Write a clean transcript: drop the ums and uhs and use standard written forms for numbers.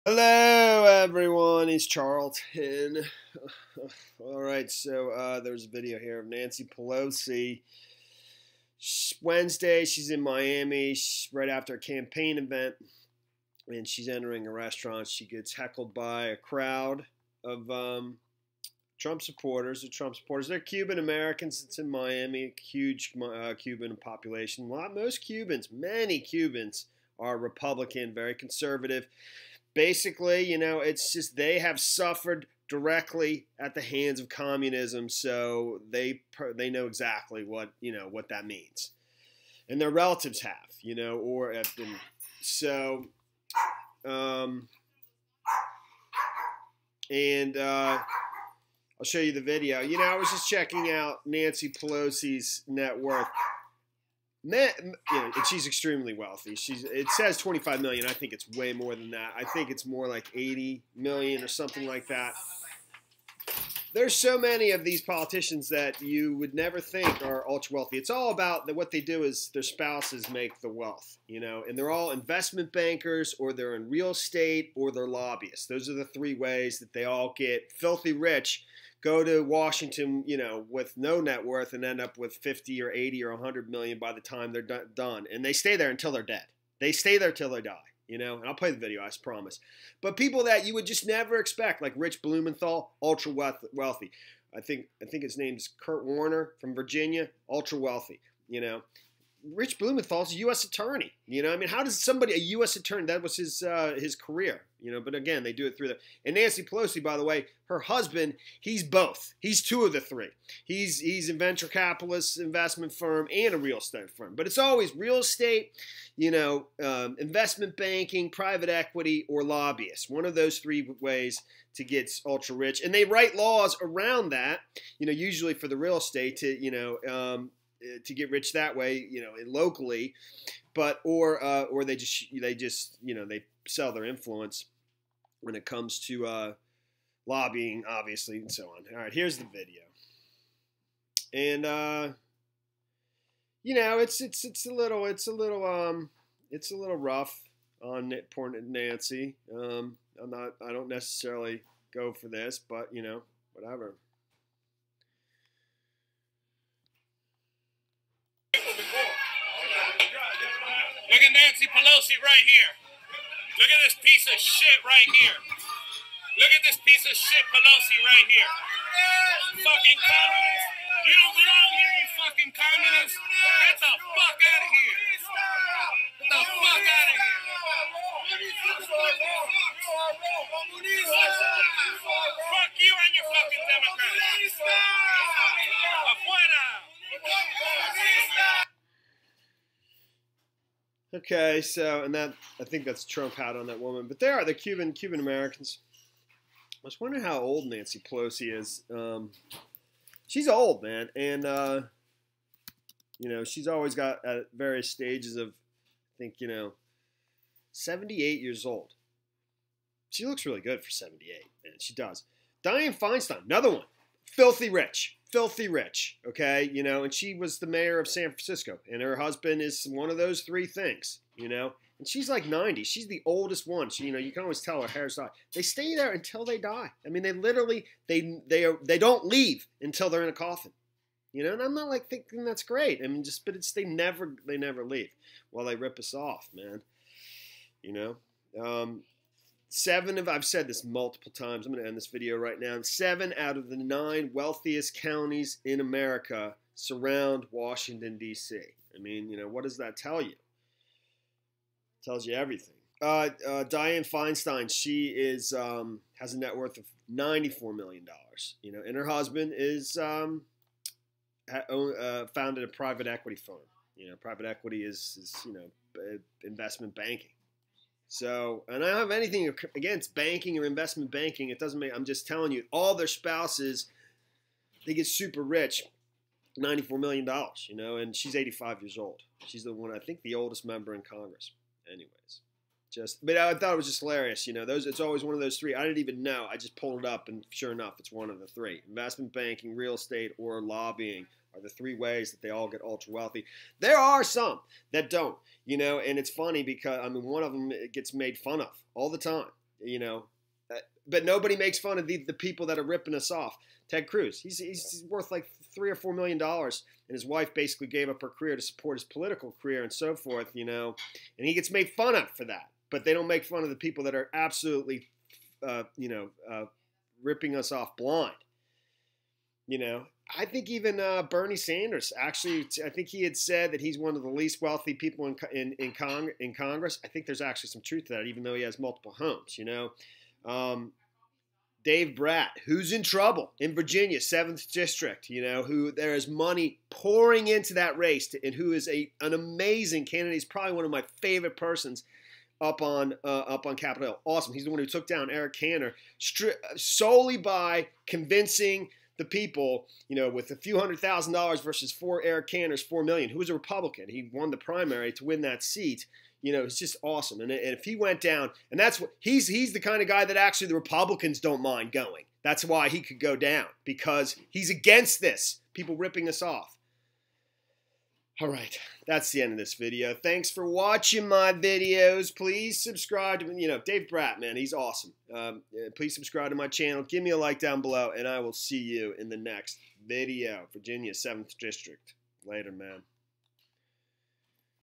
Hello, everyone. It's Charlton. All right, so there's a video here of Nancy Pelosi. Wednesday, she's in Miami right after a campaign event, and she's entering a restaurant. She gets heckled by a crowd of Trump supporters. They're Cuban Americans. It's in Miami, huge Cuban population. Many Cubans are Republican, very conservative. Basically, it's just they have suffered directly at the hands of communism, so they know exactly what that means, and their relatives have, or have been. So, and I'll show you the video. I was just checking out Nancy Pelosi's net worth. And she's extremely wealthy. It says 25 million. I think it's way more than that. I think it's more like 80 million or something like that. There's so many of these politicians that you would never think are ultra wealthy. It's all about what they do is their spouses make the wealth, and they're all investment bankers, or they're in real estate, or they're lobbyists. Those are the three ways that they all get filthy rich. Go to Washington, with no net worth and end up with 50 or 80 or 100 million by the time they're done. And they stay there until they're dead. They stay there till they die, and I'll play the video, I promise. But people that you would just never expect, like Rich Blumenthal, ultra wealthy. I think his name's Kurt Warner from Virginia, ultra wealthy, Rich Blumenthal's a U.S. attorney. How does somebody, a U.S. attorney, that was his career, But again, they do it through And Nancy Pelosi, by the way, her husband, he's both. He's two of the three. He's a venture capitalist investment firm and a real estate firm. But it's always real estate, investment banking, private equity, or lobbyists. One of those three ways to get ultra rich. And they write laws around that, usually for the real estate to get rich that way, locally, but or they sell their influence when it comes to lobbying, obviously, and so on. All right, here's the video, and it's a little rough on poor Nancy. I don't necessarily go for this, but whatever. Look at Nancy Pelosi right here. Look at this piece of shit right here. Look at this piece of shit Pelosi right here. Fucking communist. You don't belong here, you fucking communist. Get the fuck out of here. Get the fuck out of here. Fuck you and your fucking Democrats. Afuera. Okay, so, and that, I think that's Trump hat on that woman. But they're Cuban Americans. I was wondering how old Nancy Pelosi is. She's old, man. And, she's always got at various stages of, I think, 78 years old. She looks really good for 78, man. She does. Dianne Feinstein, another one. Filthy rich, okay, and she was the mayor of San Francisco, and her husband is one of those three things, and she's like 90. She's the oldest one. She, you can always tell her hair's dyed. They stay there until they die. I mean, they literally, they don't leave until they're in a coffin, and I'm not like thinking that's great. I mean, but they never leave. Well, they rip us off, man, I've said this multiple times. I'm going to end this video right now. 7 out of the 9 wealthiest counties in America surround Washington, D.C. I mean, what does that tell you? It tells you everything. Dianne Feinstein, she has a net worth of $94 million. And her husband is founded a private equity firm. Private equity is investment banking. So, and I don't have anything against banking or investment banking. It doesn't make, I'm just telling you, all their spouses, they get super rich, $94 million, and she's 85 years old. She's the one, I think, the oldest member in Congress. Anyways, but I thought it was just hilarious. It's always one of those three. I didn't even know. I just pulled it up, and sure enough, it's one of the three. Investment banking, real estate, or lobbying are the three ways that they all get ultra wealthy. There are some that don't, and it's funny because, one of them gets made fun of all the time. you know, but nobody makes fun of the people that are ripping us off. Ted Cruz, he's worth like $3 or $4 million, and his wife basically gave up her career to support his political career and so forth, you know, and he gets made fun of for that. But they don't make fun of the people that are absolutely, ripping us off blind. You know, I think even Bernie Sanders, actually, I think he had said that he's one of the least wealthy people in Congress. I think there's actually some truth to that, even though he has multiple homes, you know. Dave Bratt, who's in trouble in Virginia, 7th District, you know, who there is money pouring into that race, and who is an amazing candidate. He's probably one of my favorite persons up on Capitol Hill. Awesome. He's the one who took down Eric Cantor solely by convincing the people, you know, with a few $100,000 versus Eric Cantor's $4 million, who was a Republican. He won the primary to win that seat. You know, it's just awesome. And if he went down, and that's what he's the kind of guy that actually the Republicans don't mind going. That's why he could go down, because he's against this, people ripping us off. All right, that's the end of this video. Thanks for watching my videos. Please subscribe to, you know, Dave Bratt, man, he's awesome. Please subscribe to my channel. Give me a like down below, and I will see you in the next video. Virginia, 7th District. Later, man.